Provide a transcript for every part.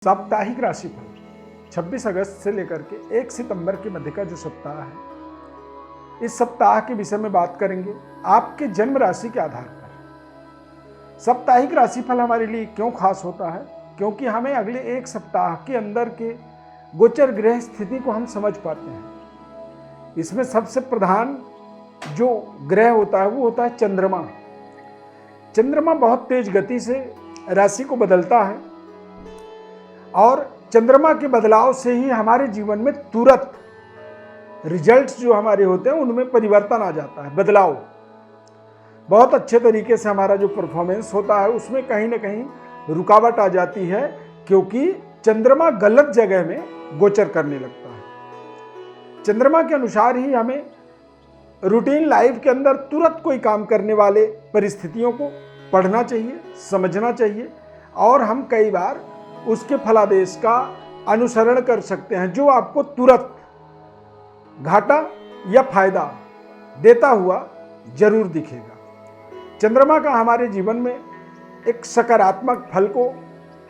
साप्ताहिक राशिफल 26 अगस्त से लेकर के 1 सितंबर के मध्य का जो सप्ताह है, इस सप्ताह के विषय में बात करेंगे आपके जन्म राशि के आधार पर। साप्ताहिक राशिफल हमारे लिए क्यों खास होता है? क्योंकि हमें अगले एक सप्ताह के अंदर के गोचर ग्रह स्थिति को हम समझ पाते हैं। इसमें सबसे प्रधान जो ग्रह होता है वो होता है चंद्रमा। चंद्रमा बहुत तेज गति से राशि को बदलता है और चंद्रमा के बदलाव से ही हमारे जीवन में तुरंत रिजल्ट्स जो हमारे होते हैं उनमें परिवर्तन आ जाता है, बदलाव। बहुत अच्छे तरीके से हमारा जो परफॉर्मेंस होता है उसमें कहीं ना कहीं रुकावट आ जाती है, क्योंकि चंद्रमा गलत जगह में गोचर करने लगता है। चंद्रमा के अनुसार ही हमें रूटीन लाइफ के अंदर तुरंत कोई काम करने वाले परिस्थितियों को पढ़ना चाहिए, समझना चाहिए, और हम कई बार उसके फलादेश का अनुसरण कर सकते हैं जो आपको तुरंत घाटा या फायदा देता हुआ जरूर दिखेगा। चंद्रमा का हमारे जीवन में एक सकारात्मक फल को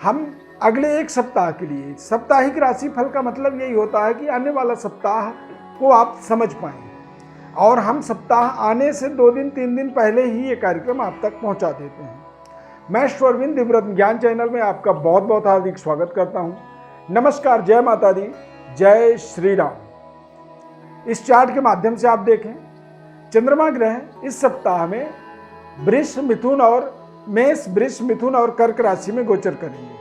हम अगले एक सप्ताह के लिए, साप्ताहिक राशि फल का मतलब यही होता है कि आने वाला सप्ताह को आप समझ पाएं, और हम सप्ताह आने से 2 दिन 3 दिन पहले ही ये कार्यक्रम आप तक पहुंचा देते हैं। मैं अश्विन दिव्यव्रत ज्ञान चैनल में आपका बहुत बहुत हार्दिक स्वागत करता हूं। नमस्कार, जय माता दी, जय श्री राम। इस चार्ट के माध्यम से आप देखें, चंद्रमा ग्रह इस सप्ताह में वृष, मिथुन और मेष, वृष, मिथुन और कर्क राशि में गोचर करेंगे,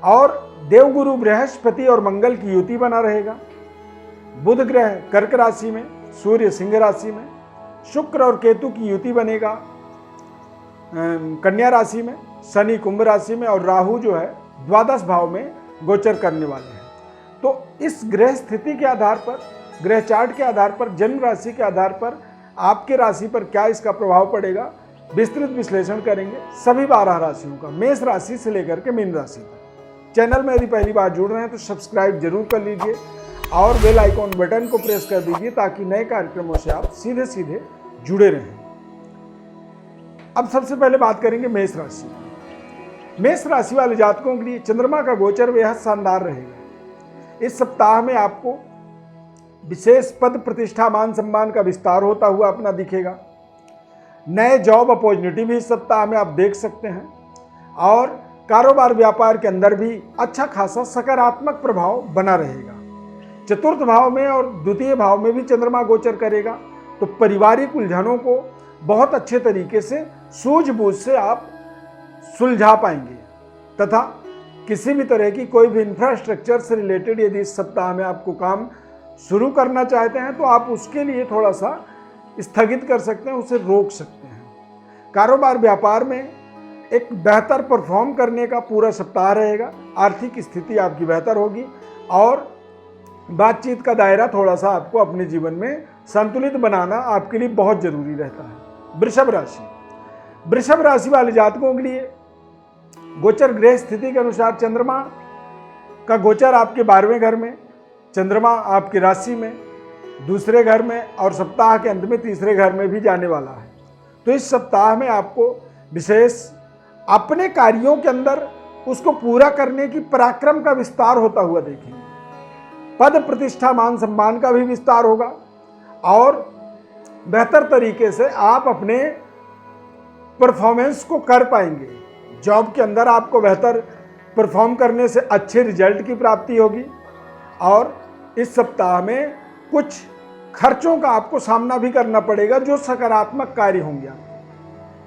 और देवगुरु बृहस्पति और मंगल की युति बना रहेगा। बुध ग्रह कर्क राशि में, सूर्य सिंह राशि में, शुक्र और केतु की युति बनेगा कन्या राशि में, शनि कुंभ राशि में, और राहु जो है द्वादश भाव में गोचर करने वाले हैं। तो इस ग्रह स्थिति के आधार पर, ग्रह चार्ट के आधार पर, जन्म राशि के आधार पर आपके राशि पर क्या इसका प्रभाव पड़ेगा, विस्तृत विश्लेषण करेंगे सभी 12 राशियों का, मेष राशि से लेकर के मीन राशि तक। चैनल में यदि पहली बार जुड़ रहे हैं तो सब्सक्राइब जरूर कर लीजिए और बेल आइकॉन बटन को प्रेस कर दीजिए, ताकि नए कार्यक्रमों से आप सीधे सीधे जुड़े रहें। अब सबसे पहले बात करेंगे मेष राशि। मेष राशि वाले जातकों के लिए चंद्रमा का गोचर बेहद शानदार रहेगा। इस सप्ताह में आपको विशेष पद प्रतिष्ठा, मान सम्मान का विस्तार होता हुआ अपना दिखेगा। नए जॉब अपॉर्चुनिटी भी इस सप्ताह में आप देख सकते हैं, और कारोबार व्यापार के अंदर भी अच्छा खासा सकारात्मक प्रभाव बना रहेगा। चतुर्थ भाव में और द्वितीय भाव में भी चंद्रमा गोचर करेगा, तो पारिवारिक उलझनों को बहुत अच्छे तरीके से सूझबूझ से आप सुलझा पाएंगे, तथा किसी भी तरह की कोई भी इंफ्रास्ट्रक्चर से रिलेटेड यदि इस सप्ताह में आपको काम शुरू करना चाहते हैं तो आप उसके लिए थोड़ा सा स्थगित कर सकते हैं, उसे रोक सकते हैं। कारोबार व्यापार में एक बेहतर परफॉर्म करने का पूरा सप्ताह रहेगा। आर्थिक स्थिति आपकी बेहतर होगी, और बातचीत का दायरा थोड़ा सा आपको अपने जीवन में संतुलित बनाना आपके लिए बहुत जरूरी रहता है। वृषभ राशि। वृषभ राशि वाले जातकों के लिए गोचर ग्रह स्थिति के अनुसार चंद्रमा का गोचर आपके 12वें घर में, चंद्रमा आपकी राशि में दूसरे घर में, और सप्ताह के अंत में तीसरे घर में भी जाने वाला है। तो इस सप्ताह में आपको विशेष अपने कार्यों के अंदर उसको पूरा करने की पराक्रम का विस्तार होता हुआ देखेंगे। पद प्रतिष्ठा, मान सम्मान का भी विस्तार होगा, और बेहतर तरीके से आप अपने परफॉर्मेंस को कर पाएंगे। जॉब के अंदर आपको बेहतर परफॉर्म करने से अच्छे रिजल्ट की प्राप्ति होगी, और इस सप्ताह में कुछ खर्चों का आपको सामना भी करना पड़ेगा जो सकारात्मक कार्य होंगे।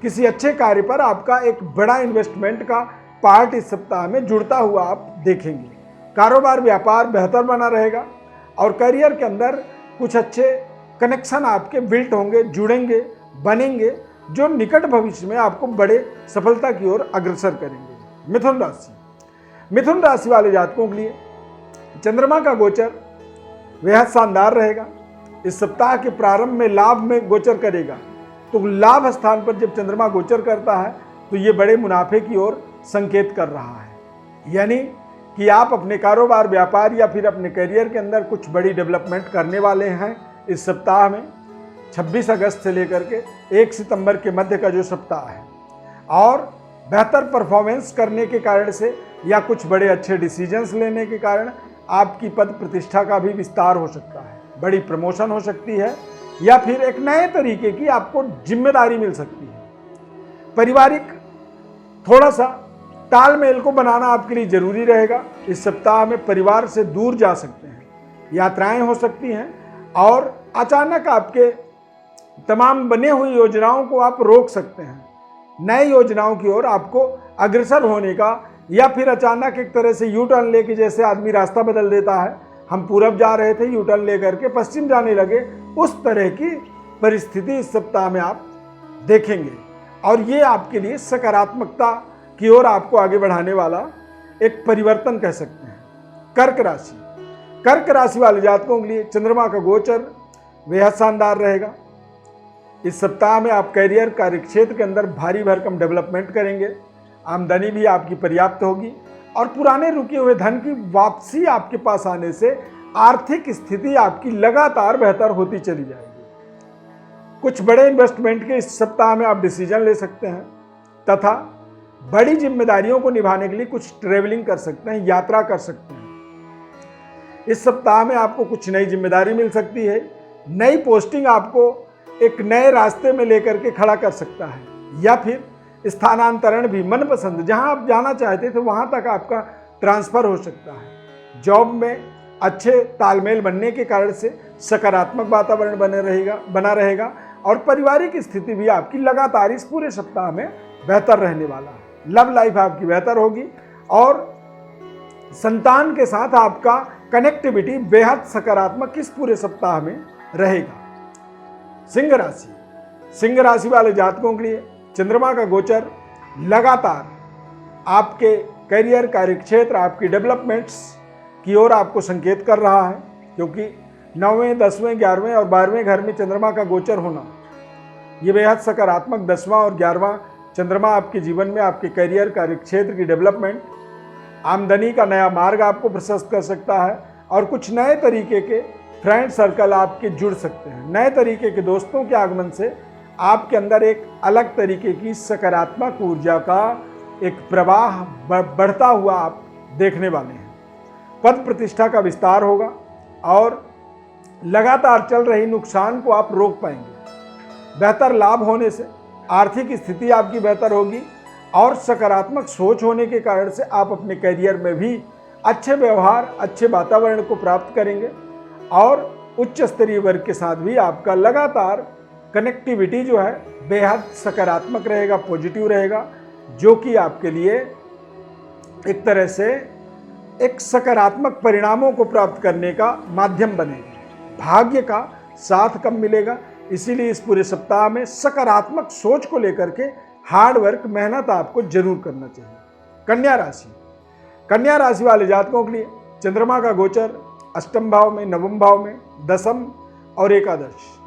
किसी अच्छे कार्य पर आपका एक बड़ा इन्वेस्टमेंट का पार्ट इस सप्ताह में जुड़ता हुआ आप देखेंगे। कारोबार व्यापार बेहतर बना रहेगा, और करियर के अंदर कुछ अच्छे कनेक्शन आपके बिल्ट होंगे, जुड़ेंगे, बनेंगे, जो निकट भविष्य में आपको बड़े सफलता की ओर अग्रसर करेंगे। मिथुन राशि। मिथुन राशि वाले जातकों के लिए चंद्रमा का गोचर बेहद शानदार रहेगा। इस सप्ताह के प्रारंभ में लाभ में गोचर करेगा, तो लाभ स्थान पर जब चंद्रमा गोचर करता है तो ये बड़े मुनाफे की ओर संकेत कर रहा है। यानी कि आप अपने कारोबार व्यापार या फिर अपने करियर के अंदर कुछ बड़ी डेवलपमेंट करने वाले हैं इस सप्ताह में। 26 अगस्त से लेकर के 1 सितंबर के मध्य का जो सप्ताह है, और बेहतर परफॉर्मेंस करने के कारण से या कुछ बड़े अच्छे डिसीजंस लेने के कारण आपकी पद प्रतिष्ठा का भी विस्तार हो सकता है, बड़ी प्रमोशन हो सकती है, या फिर एक नए तरीके की आपको जिम्मेदारी मिल सकती है। पारिवारिक थोड़ा सा तालमेल को बनाना आपके लिए जरूरी रहेगा। इस सप्ताह में परिवार से दूर जा सकते हैं, यात्राएं हो सकती हैं और अचानक आपके तमाम बने हुई योजनाओं को आप रोक सकते हैं। नए योजनाओं की ओर आपको अग्रसर होने का, या फिर अचानक एक तरह से यू टर्न लेके, जैसे आदमी रास्ता बदल देता है, हम पूरब जा रहे थे यू टर्न लेकर के पश्चिम जाने लगे, उस तरह की परिस्थिति इस सप्ताह में आप देखेंगे। और ये आपके लिए सकारात्मकता की ओर आपको आगे बढ़ाने वाला एक परिवर्तन कह सकते हैं। कर्क राशि, कर्क राशि वाले जातकों के लिए चंद्रमा का गोचर बेहद शानदार रहेगा। इस सप्ताह में आप करियर कार्यक्षेत्र के अंदर भारी भरकम डेवलपमेंट करेंगे, आमदनी भी आपकी पर्याप्त होगी और पुराने रुके हुए धन की वापसी आपके पास आने से आर्थिक स्थिति आपकी लगातार बेहतर होती चली जाएगी। कुछ बड़े इन्वेस्टमेंट के इस सप्ताह में आप डिसीजन ले सकते हैं तथा बड़ी जिम्मेदारियों को निभाने के लिए कुछ ट्रेवलिंग कर सकते हैं, यात्रा कर सकते हैं। इस सप्ताह में आपको कुछ नई जिम्मेदारी मिल सकती है, नई पोस्टिंग आपको एक नए रास्ते में लेकर के खड़ा कर सकता है, या फिर स्थानांतरण भी मनपसंद जहां आप जाना चाहते थे वहां तक आपका ट्रांसफर हो सकता है। जॉब में अच्छे तालमेल बनने के कारण से सकारात्मक वातावरण बना रहेगा और पारिवारिक स्थिति भी आपकी लगातार इस पूरे सप्ताह में बेहतर रहने वाला है। लव लाइफ आपकी बेहतर होगी और संतान के साथ आपका कनेक्टिविटी बेहद सकारात्मक इस पूरे सप्ताह में रहेगा। सिंह राशि, सिंह राशि वाले जातकों के लिए चंद्रमा का गोचर लगातार आपके करियर कार्यक्षेत्र, आपकी डेवलपमेंट्स की ओर आपको संकेत कर रहा है, क्योंकि 9वें, 10वें, 11वें और 12वें घर में चंद्रमा का गोचर होना ये बेहद सकारात्मक। 10वां और 11वां चंद्रमा आपके जीवन में आपके करियर कार्यक्षेत्र की डेवलपमेंट, आमदनी का नया मार्ग आपको प्रशस्त कर सकता है और कुछ नए तरीके के फ्रेंड सर्कल आपके जुड़ सकते हैं। नए तरीके के दोस्तों के आगमन से आपके अंदर एक अलग तरीके की सकारात्मक ऊर्जा का एक प्रवाह बढ़ता हुआ आप देखने वाले हैं। पद प्रतिष्ठा का विस्तार होगा और लगातार चल रही नुकसान को आप रोक पाएंगे। बेहतर लाभ होने से आर्थिक स्थिति आपकी बेहतर होगी और सकारात्मक सोच होने के कारण से आप अपने करियर में भी अच्छे व्यवहार, अच्छे वातावरण को प्राप्त करेंगे और उच्च स्तरीय वर्ग के साथ भी आपका लगातार कनेक्टिविटी जो है बेहद सकारात्मक रहेगा, पॉजिटिव रहेगा, जो कि आपके लिए एक तरह से एक सकारात्मक परिणामों को प्राप्त करने का माध्यम बनेगा। भाग्य का साथ कम मिलेगा, इसीलिए इस पूरे सप्ताह में सकारात्मक सोच को लेकर के हार्ड वर्क, मेहनत आपको जरूर करना चाहिए। कन्या राशि, कन्या राशि वाले जातकों के लिए चंद्रमा का गोचर अष्टम भाव में, नवम भाव में, दसम और एकादश,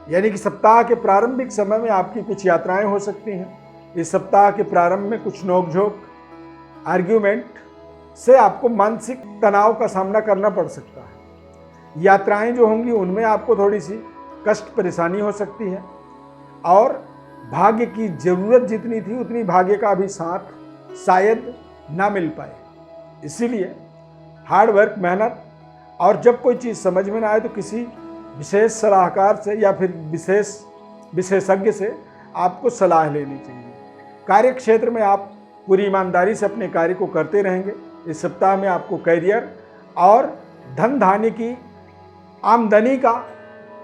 यानी कि सप्ताह के प्रारंभिक समय में आपकी कुछ यात्राएं हो सकती हैं। इस सप्ताह के प्रारंभ में कुछ नोकझोंक, आर्ग्यूमेंट से आपको मानसिक तनाव का सामना करना पड़ सकता है। यात्राएं जो होंगी उनमें आपको थोड़ी सी कष्ट परेशानी हो सकती है और भाग्य की जरूरत जितनी थी उतनी भाग्य का भी साथ शायद ना मिल पाए। इसीलिए हार्ड वर्क, मेहनत, और जब कोई चीज़ समझ में ना आए तो किसी विशेष सलाहकार से या फिर विशेषज्ञ से आपको सलाह लेनी चाहिए। कार्य क्षेत्र में आप पूरी ईमानदारी से अपने कार्य को करते रहेंगे। इस सप्ताह में आपको करियर और धन धान्य की आमदनी का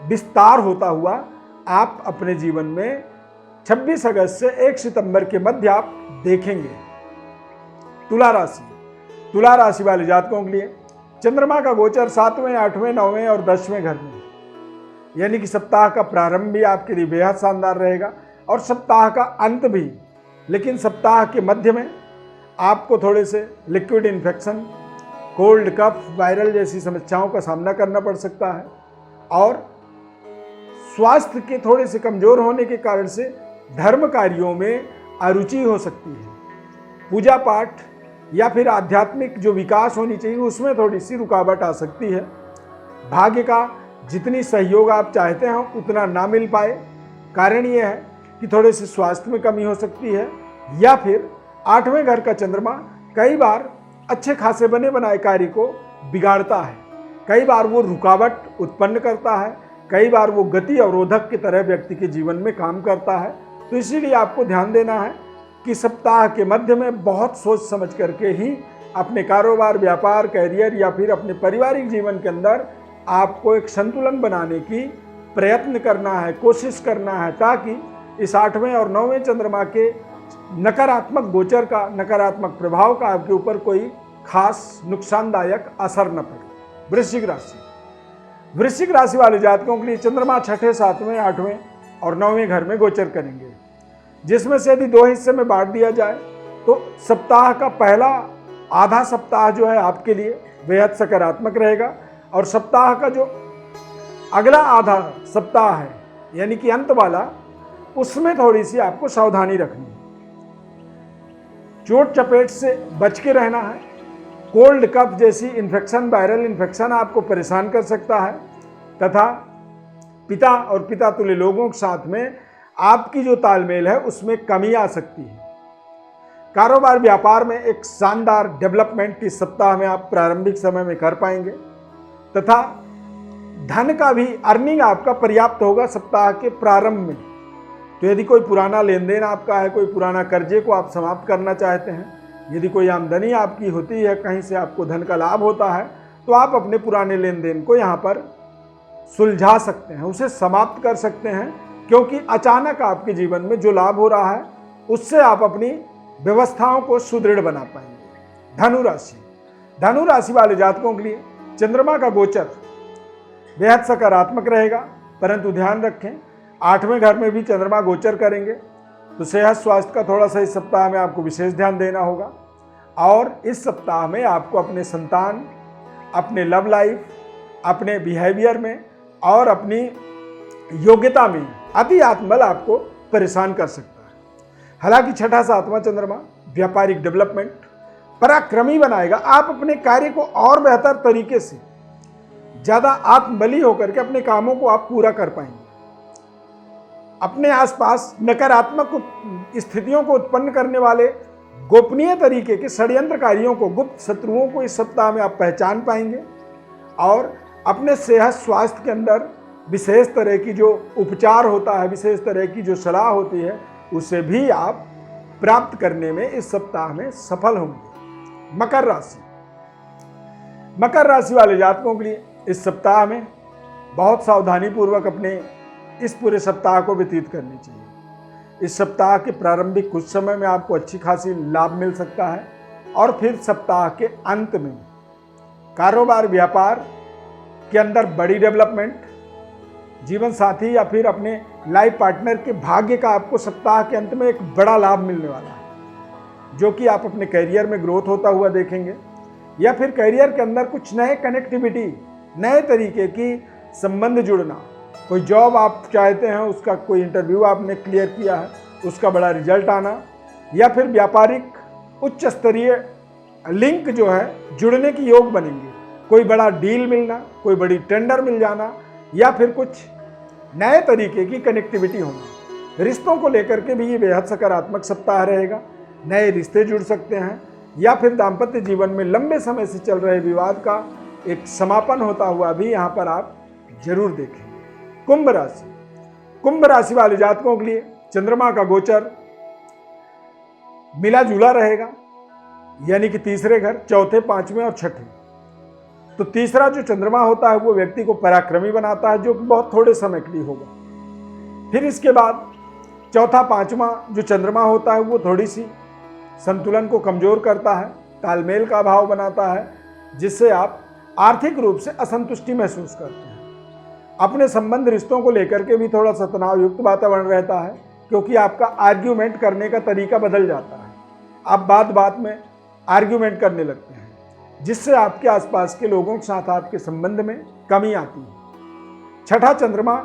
विस्तार होता हुआ आप अपने जीवन में 26 अगस्त से 1 सितंबर के मध्य आप देखेंगे। तुला राशि, तुला राशि वाले जातकों के लिए चंद्रमा का गोचर 7वें, 8वें, 9वें और 10वें घर में, यानी कि सप्ताह का प्रारंभ भी आपके लिए बेहद शानदार रहेगा और सप्ताह का अंत भी। लेकिन सप्ताह के मध्य में आपको थोड़े से लिक्विड इन्फेक्शन, कोल्ड, कफ, वायरल जैसी समस्याओं का सामना करना पड़ सकता है और स्वास्थ्य के थोड़े से कमजोर होने के कारण से धर्म कार्यों में अरुचि हो सकती है। पूजा पाठ या फिर आध्यात्मिक जो विकास होनी चाहिए उसमें थोड़ी सी रुकावट आ सकती है। भाग्य का जितनी सहयोग आप चाहते हैं उतना ना मिल पाए। कारण यह है कि थोड़े से स्वास्थ्य में कमी हो सकती है या फिर 8वें घर का चंद्रमा कई बार अच्छे खासे बने बनाए कार्य को बिगाड़ता है, कई बार वो रुकावट उत्पन्न करता है, कई बार वो गति अवरोधक की तरह व्यक्ति के जीवन में काम करता है। तो इसीलिए आपको ध्यान देना है कि सप्ताह के मध्य में बहुत सोच समझ करके ही अपने कारोबार, व्यापार, कैरियर या फिर अपने पारिवारिक जीवन के अंदर आपको एक संतुलन बनाने की प्रयत्न करना है, कोशिश करना है, ताकि इस 8वें और 9वें चंद्रमा के नकारात्मक गोचर का, नकारात्मक प्रभाव का आपके ऊपर कोई खास नुकसानदायक असर न पड़े। वृश्चिक राशि, वृश्चिक राशि वाले जातकों के लिए चंद्रमा 6ठे, 7वें, 8वें और 9वें घर में गोचर करेंगे, जिसमें से यदि 2 हिस्से में बांट दिया जाए तो सप्ताह का पहला आधा सप्ताह जो है आपके लिए बेहद सकारात्मक रहेगा, और सप्ताह का जो अगला आधा सप्ताह है यानी कि अंत वाला, उसमें थोड़ी सी आपको सावधानी रखनी है। चोट चपेट से बच के रहना है। कोल्ड कफ जैसी इन्फेक्शन, वायरल इन्फेक्शन आपको परेशान कर सकता है, तथा पिता और पिता तुल्य लोगों के साथ में आपकी जो तालमेल है उसमें कमी आ सकती है। कारोबार व्यापार में एक शानदार डेवलपमेंट इस सप्ताह में आप प्रारंभिक समय में कर पाएंगे, तथा धन का भी अर्निंग आपका पर्याप्त होगा सप्ताह के प्रारंभ में। तो यदि कोई पुराना लेन देन आपका है, कोई पुराना कर्जे को आप समाप्त करना चाहते हैं, यदि कोई आमदनी आपकी होती है, कहीं से आपको धन का लाभ होता है, तो आप अपने पुराने लेन देन को यहाँ पर सुलझा सकते हैं, उसे समाप्त कर सकते हैं, क्योंकि अचानक आपके जीवन में जो लाभ हो रहा है उससे आप अपनी व्यवस्थाओं को सुदृढ़ बना पाएंगे। धनु राशि, धनु राशि वाले जातकों के लिए चंद्रमा का गोचर बेहद सकारात्मक रहेगा, परंतु ध्यान रखें 8वें घर में भी चंद्रमा गोचर करेंगे, तो सेहत स्वास्थ्य का थोड़ा सा इस सप्ताह में आपको विशेष ध्यान देना होगा। और इस सप्ताह में आपको अपने संतान, अपने लव लाइफ, अपने बिहेवियर में और अपनी योग्यता में अति आत्मबल आपको परेशान कर सकता है। हालांकि 6ठा, 7वां चंद्रमा व्यापारिक डेवलपमेंट पराक्रमी बनाएगा। आप अपने कार्य को और बेहतर तरीके से, ज़्यादा आत्मबली होकर के अपने कामों को आप पूरा कर पाएंगे। अपने आसपास नकारात्मक स्थितियों को उत्पन्न करने वाले गोपनीय तरीके के षड्यंत्रकारियों को, गुप्त शत्रुओं को इस सप्ताह में आप पहचान पाएंगे, और अपने सेहत स्वास्थ्य के अंदर विशेष तरह की जो उपचार होता है, विशेष तरह की जो सलाह होती है, उसे भी आप प्राप्त करने में इस सप्ताह में सफल होंगे। मकर राशि, मकर राशि वाले जातकों के लिए इस सप्ताह में बहुत सावधानी पूर्वक अपने इस पूरे सप्ताह को व्यतीत करनी चाहिए। इस सप्ताह के प्रारंभिक कुछ समय में आपको अच्छी खासी लाभ मिल सकता है, और फिर सप्ताह के अंत में कारोबार व्यापार के अंदर बड़ी डेवलपमेंट, जीवन साथी या फिर अपने लाइफ पार्टनर के भाग्य का आपको सप्ताह के अंत में एक बड़ा लाभ मिलने वाला है, जो कि आप अपने करियर में ग्रोथ होता हुआ देखेंगे, या फिर करियर के अंदर कुछ नए कनेक्टिविटी, नए तरीके की संबंध जुड़ना। कोई जॉब आप चाहते हैं, उसका कोई इंटरव्यू आपने क्लियर किया है, उसका बड़ा रिजल्ट आना, या फिर व्यापारिक उच्च स्तरीय लिंक जो है जुड़ने की योग बनेंगे। कोई बड़ा डील मिलना, कोई बड़ी टेंडर मिल जाना, या फिर कुछ नए तरीके की कनेक्टिविटी होना। रिश्तों को लेकर के भी ये बेहद सकारात्मक सप्ताह रहेगा। नए रिश्ते जुड़ सकते हैं, या फिर दाम्पत्य जीवन में लंबे समय से चल रहे विवाद का एक समापन होता हुआ भी यहाँ पर आप जरूर देखेंगे। कुंभ राशि, कुंभ राशि वाले जातकों के लिए चंद्रमा का गोचर मिला जुला रहेगा, यानी कि तीसरे घर, चौथे, 5वें और 6ठे। तो तीसरा जो चंद्रमा होता है वो व्यक्ति को पराक्रमी बनाता है, जो कि बहुत थोड़े समय के लिए होगा। फिर इसके बाद चौथा, 5वां जो चंद्रमा होता है वो थोड़ी सी संतुलन को कमजोर करता है, तालमेल का अभाव बनाता है, जिससे आप आर्थिक रूप से असंतुष्टि महसूस करते हैं। अपने संबंध, रिश्तों को लेकर के भी थोड़ा सा तनाव युक्त वातावरण रहता है, क्योंकि आपका आर्ग्यूमेंट करने का तरीका बदल जाता है। आप बात बात में आर्ग्यूमेंट करने लगते हैं, जिससे आपके आसपास के लोगों के साथ आपके संबंध में कमी आती है। 6ठा चंद्रमा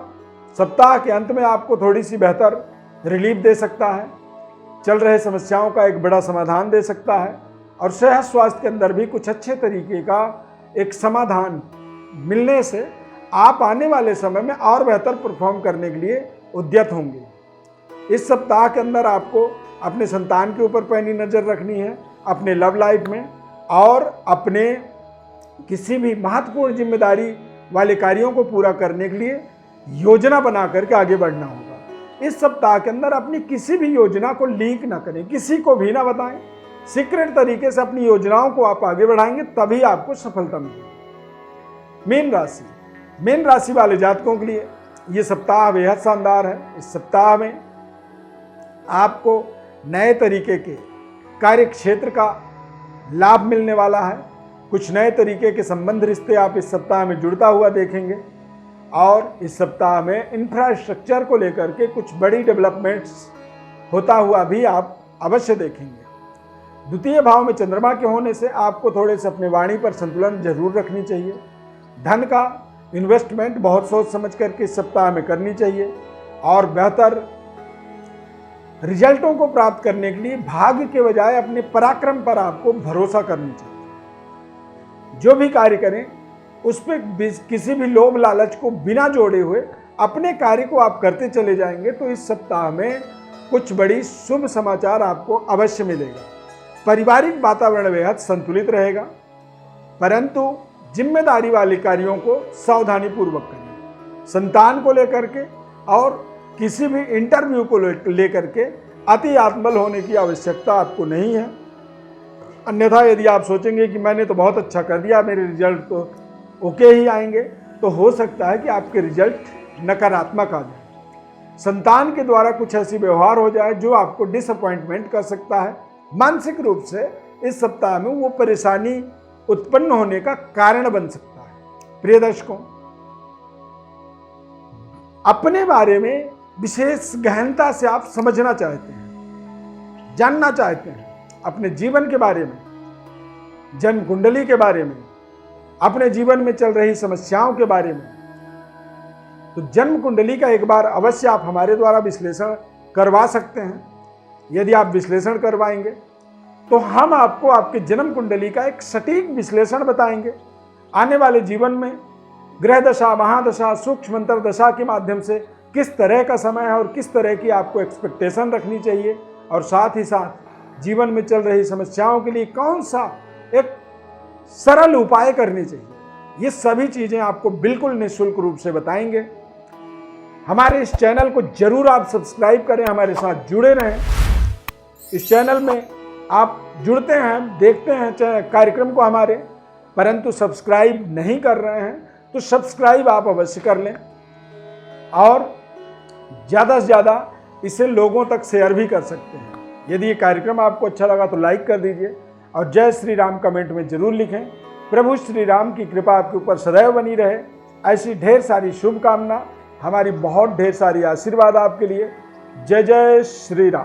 सप्ताह के अंत में आपको थोड़ी सी बेहतर रिलीफ दे सकता है, चल रहे समस्याओं का एक बड़ा समाधान दे सकता है, और सेहत स्वास्थ्य के अंदर भी कुछ अच्छे तरीके का एक समाधान मिलने से आप आने वाले समय में और बेहतर परफॉर्म करने के लिए उद्यत होंगे। इस सप्ताह के अंदर आपको अपने संतान के ऊपर पैनी नज़र रखनी है, अपने लव लाइफ में, और अपने किसी भी महत्वपूर्ण जिम्मेदारी वाले कार्यों को पूरा करने के लिए योजना बना करके आगे बढ़ना होगा। इस सप्ताह के अंदर अपनी किसी भी योजना को लीक ना करें, किसी को भी ना बताएं। सीक्रेट तरीके से अपनी योजनाओं को आप आगे बढ़ाएंगे, तभी आपको सफलता मिलेगी। मीन राशि वाले जातकों के लिए ये सप्ताह बेहद शानदार है। इस सप्ताह में आपको नए तरीके के कार्य क्षेत्र का लाभ मिलने वाला है। कुछ नए तरीके के संबंध रिश्ते आप इस सप्ताह में जुड़ता हुआ देखेंगे, और इस सप्ताह में इंफ्रास्ट्रक्चर को लेकर के कुछ बड़ी डेवलपमेंट्स होता हुआ भी आप अवश्य देखेंगे। द्वितीय भाव में चंद्रमा के होने से आपको थोड़े से अपने वाणी पर संतुलन जरूर रखनी चाहिए। धन का इन्वेस्टमेंट बहुत सोच समझ करके इस सप्ताह में करनी चाहिए, और बेहतर रिजल्टों को प्राप्त करने के लिए भाग्य के बजाय अपने पराक्रम पर आपको भरोसा करनी चाहिए। जो भी कार्य करें उस पर किसी भी लोभ लालच को बिना जोड़े हुए अपने कार्य को आप करते चले जाएंगे तो इस सप्ताह में कुछ बड़ी शुभ समाचार आपको अवश्य मिलेगा। पारिवारिक वातावरण बेहद संतुलित रहेगा, परंतु जिम्मेदारी वाले कार्यों को सावधानी पूर्वक करें। संतान को लेकर के और किसी भी इंटरव्यू को लेकर के अति आत्मबल होने की आवश्यकता आपको नहीं है। अन्यथा यदि आप सोचेंगे कि मैंने तो बहुत अच्छा कर दिया, मेरे रिजल्ट तो ओके ही आएंगे, तो हो सकता है कि आपके रिजल्ट नकारात्मक आ जाए। संतान के द्वारा कुछ ऐसी व्यवहार हो जाए जो आपको डिसअपॉइंटमेंट कर सकता है। मानसिक रूप से इस सप्ताह में वो परेशानी उत्पन्न होने का कारण बन सकता है। प्रिय दर्शकों, अपने बारे में विशेष गहनता से आप समझना चाहते हैं, जानना चाहते हैं, अपने जीवन के बारे में, जन्म कुंडली के बारे में, अपने जीवन में चल रही समस्याओं के बारे में, तो जन्म कुंडली का एक बार अवश्य आप हमारे द्वारा विश्लेषण करवा सकते हैं। यदि आप विश्लेषण करवाएंगे तो हम आपको आपके जन्म कुंडली का एक सटीक विश्लेषण बताएंगे। आने वाले जीवन में ग्रह दशा, महादशा, सूक्ष्म अंतर्दशा के माध्यम से किस तरह का समय है और किस तरह की आपको एक्सपेक्टेशन रखनी चाहिए, और साथ ही साथ जीवन में चल रही समस्याओं के लिए कौन सा एक सरल उपाय करने चाहिए, ये सभी चीज़ें आपको बिल्कुल निःशुल्क रूप से बताएंगे। हमारे इस चैनल को जरूर आप सब्सक्राइब करें, हमारे साथ जुड़े रहें। इस चैनल में आप जुड़ते हैं, देखते हैं कार्यक्रम को हमारे, परंतु सब्सक्राइब नहीं कर रहे हैं तो सब्सक्राइब आप अवश्य कर लें, और ज़्यादा से ज़्यादा इसे लोगों तक शेयर भी कर सकते हैं। यदि ये कार्यक्रम आपको अच्छा लगा तो लाइक कर दीजिए, और जय श्री राम कमेंट में जरूर लिखें। प्रभु श्री राम की कृपा आपके ऊपर सदैव बनी रहे। ऐसी ढेर सारी शुभकामना, हमारी बहुत ढेर सारी आशीर्वाद आपके लिए। जय जय श्री राम।